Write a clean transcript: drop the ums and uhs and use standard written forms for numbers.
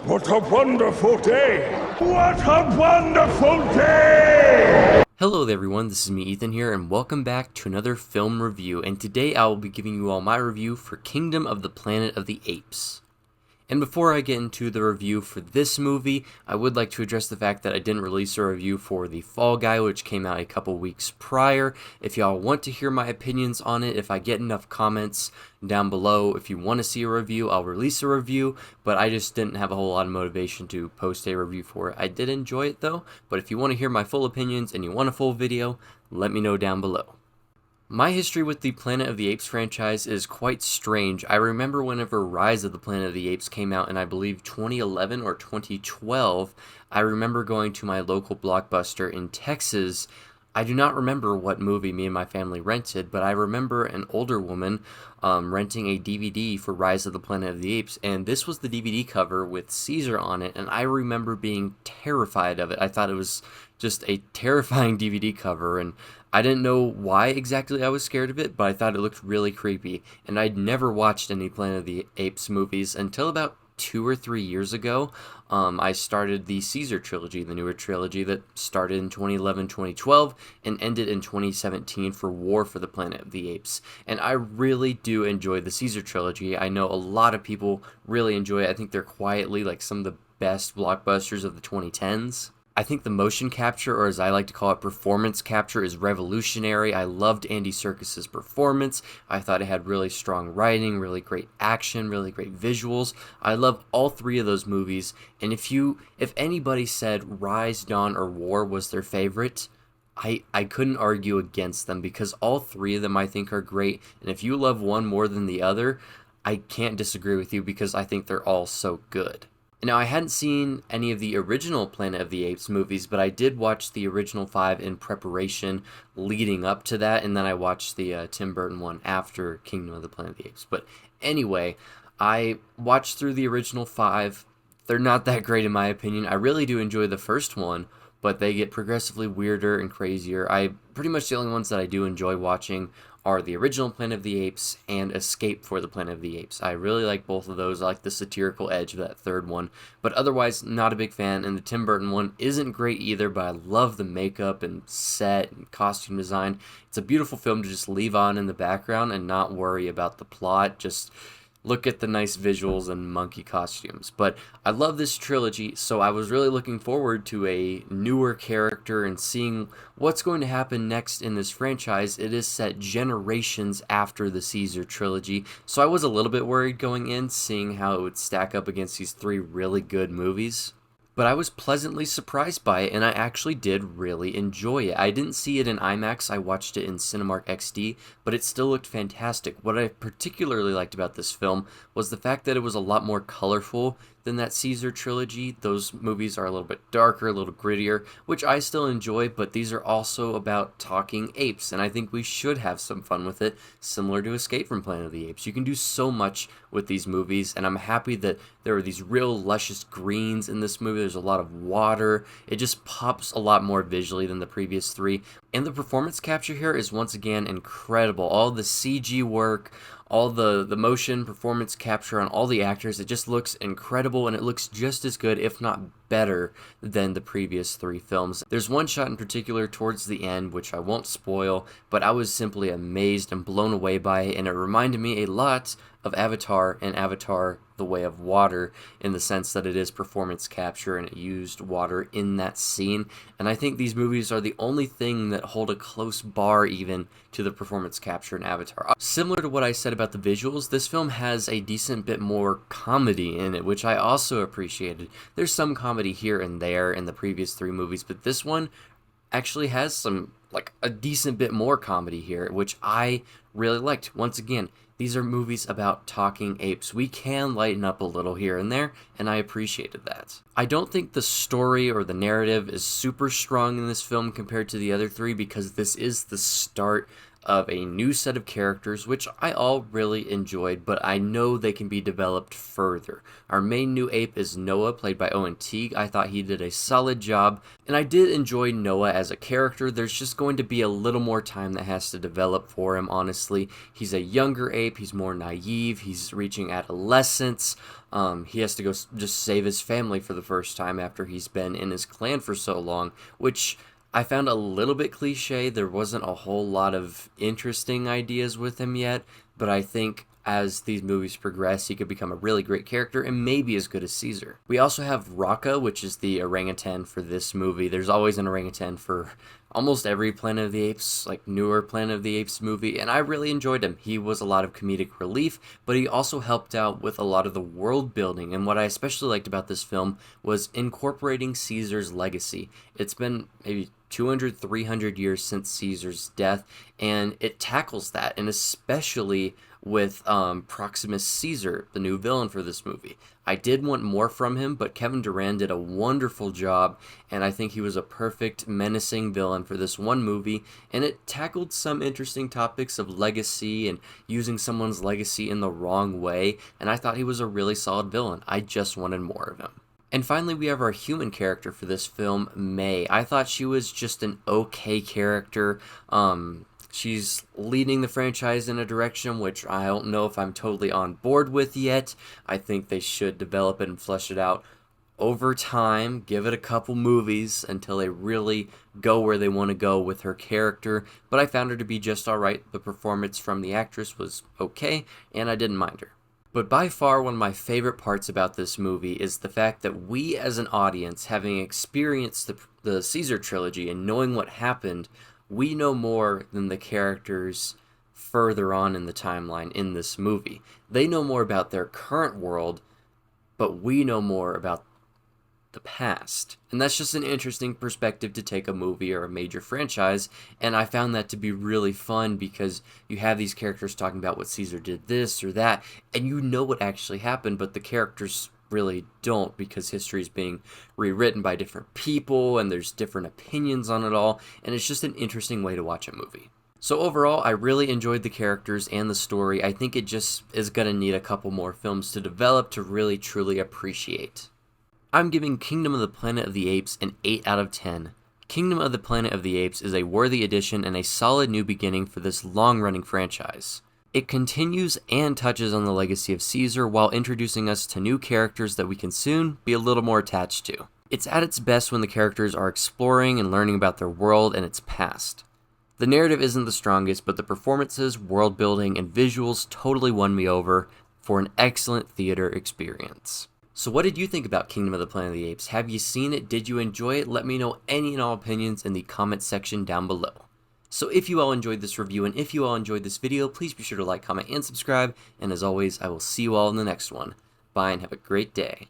What a wonderful day! What a wonderful day! Hello there everyone, this is me Ethan here, and welcome back to another film review, and today I will be giving you all my review for Kingdom of the Planet of the Apes. And before I get into the review for this movie, I would like to address the fact that I didn't release a review for The Fall Guy, which came out a couple weeks prior. If y'all want to hear my opinions on it, if I get enough comments down below, if you want to see a review, I'll release a review, but I just didn't have a whole lot of motivation to post a review for it. I did enjoy it though, but if you want to hear my full opinions and you want a full video, let me know down below. My history with the Planet of the Apes franchise is quite strange. I remember whenever Rise of the Planet of the Apes came out in, I believe, 2011 or 2012, I remember going to my local Blockbuster in Texas. I do not remember what movie me and my family rented, but I remember an older woman renting a DVD for Rise of the Planet of the Apes, and this was the DVD cover with Caesar on it, and I remember being terrified of it. I thought it was just a terrifying DVD cover, and I didn't know why exactly I was scared of it, but I thought it looked really creepy, and I'd never watched any Planet of the Apes movies until about 2 or 3 years ago. I started the Caesar trilogy, the newer trilogy that started in 2011-2012 and ended in 2017 for War for the Planet of the Apes. And I really do enjoy the Caesar trilogy. I know a lot of people really enjoy it. I think they're quietly like some of the best blockbusters of the 2010s. I think the motion capture, or as I like to call it, performance capture, is revolutionary. I loved Andy Serkis's performance. I thought it had really strong writing, really great action, really great visuals. I love all three of those movies, and if anybody said Rise, Dawn, or War was their favorite, I couldn't argue against them, because all three of them I think are great, and if you love one more than the other, I can't disagree with you because I think they're all so good. Now, I hadn't seen any of the original Planet of the Apes movies, but I did watch the original 5 in preparation leading up to that, and then I watched the Tim Burton one after Kingdom of the Planet of the Apes. But anyway, I watched through the original 5. They're not that great in my opinion. I really do enjoy the first one, but they get progressively weirder and crazier. Pretty much the only ones that I do enjoy watching are the original Planet of the Apes and Escape for the Planet of the Apes. I really like both of those. I like the satirical edge of that third one, but otherwise not a big fan, and the Tim Burton one isn't great either, but I love the makeup and set and costume design. It's a beautiful film to just leave on in the background and not worry about the plot, just look at the nice visuals and monkey costumes. But I love this trilogy, so I was really looking forward to a newer character and seeing what's going to happen next in this franchise. It is set generations after the Caesar trilogy, so I was a little bit worried going in, seeing how it would stack up against these three really good movies. But I was pleasantly surprised by it, and I actually did really enjoy it. I didn't see it in IMAX, I watched it in Cinemark XD, but it still looked fantastic. What I particularly liked about this film was the fact that it was a lot more colorful than that Caesar trilogy. Those movies are a little bit darker, a little grittier, which I still enjoy, but these are also about talking apes, and I think we should have some fun with it, similar to Escape from Planet of the Apes. You can do so much with these movies, and I'm happy that there are these real luscious greens in this movie. There's a lot of water. It just pops a lot more visually than the previous three, and the performance capture here is once again incredible. All the CG work, all the motion performance capture on all the actors, it just looks incredible, and it looks just as good, if not better, than the previous three films. There's one shot in particular towards the end, which I won't spoil, but I was simply amazed and blown away by it, and it reminded me a lot of Avatar and Avatar The Way of Water, in the sense that it is performance capture and it used water in that scene. And I think these movies are the only thing that hold a close bar even to the performance capture in Avatar. Similar to what I said about the visuals, this film has a decent bit more comedy in it, which I also appreciated. There's some comedy here and there in the previous three movies, but this one actually has some, like, a decent bit more comedy here, which I really liked. Once again, these are movies about talking apes. We can lighten up a little here and there, and I appreciated that. I don't think the story or the narrative is super strong in this film compared to the other three, because this is the start of a new set of characters, which I all really enjoyed, but I know they can be developed further. Our main new ape is Noah, played by Owen Teague. I thought he did a solid job, and I did enjoy Noah as a character. There's just going to be a little more time that has to develop for him, honestly. He's a younger ape, he's more naive, he's reaching adolescence. He has to go just save his family for the first time after he's been in his clan for so long, which I found a little bit cliche. There wasn't a whole lot of interesting ideas with him yet, but I think as these movies progress, he could become a really great character and maybe as good as Caesar. We also have Raka, which is the orangutan for this movie. There's always an orangutan for almost every Planet of the Apes, like newer Planet of the Apes movie, and I really enjoyed him. He was a lot of comedic relief, but he also helped out with a lot of the world building, and what I especially liked about this film was incorporating Caesar's legacy. It's been maybe 200, 300 years since Caesar's death, and it tackles that, and especially with Proximus Caesar, the new villain for this movie. I did want more from him, but Kevin Durand did a wonderful job, and I think he was a perfect menacing villain for this one movie, and it tackled some interesting topics of legacy and using someone's legacy in the wrong way, and I thought he was a really solid villain. I just wanted more of him. And finally, we have our human character for this film, May. I thought she was just an okay character. She's leading the franchise in a direction which I don't know if I'm totally on board with yet. I think they should develop it and flesh it out over time, give it a couple movies until they really go where they want to go with her character, but I found her to be just alright. The performance from the actress was okay, and I didn't mind her. But by far one of my favorite parts about this movie is the fact that we as an audience, having experienced the Caesar trilogy and knowing what happened, we know more than the characters further on in the timeline in this movie. They know more about their current world, but we know more about the past. And that's just an interesting perspective to take a movie or a major franchise, and I found that to be really fun because you have these characters talking about what Caesar did this or that, and you know what actually happened, but the characters really don't, because history is being rewritten by different people and there's different opinions on it all, and it's just an interesting way to watch a movie. So overall, I really enjoyed the characters and the story. I think it just is going to need a couple more films to develop to really truly appreciate. I'm giving Kingdom of the Planet of the Apes an 8 out of 10. Kingdom of the Planet of the Apes is a worthy addition and a solid new beginning for this long-running franchise. It continues and touches on the legacy of Caesar while introducing us to new characters that we can soon be a little more attached to. It's at its best when the characters are exploring and learning about their world and its past. The narrative isn't the strongest, but the performances, world building, and visuals totally won me over for an excellent theater experience. So what did you think about Kingdom of the Planet of the Apes? Have you seen it? Did you enjoy it? Let me know any and all opinions in the comment section down below. So if you all enjoyed this review and if you all enjoyed this video, please be sure to like, comment, and subscribe. And as always, I will see you all in the next one. Bye and have a great day.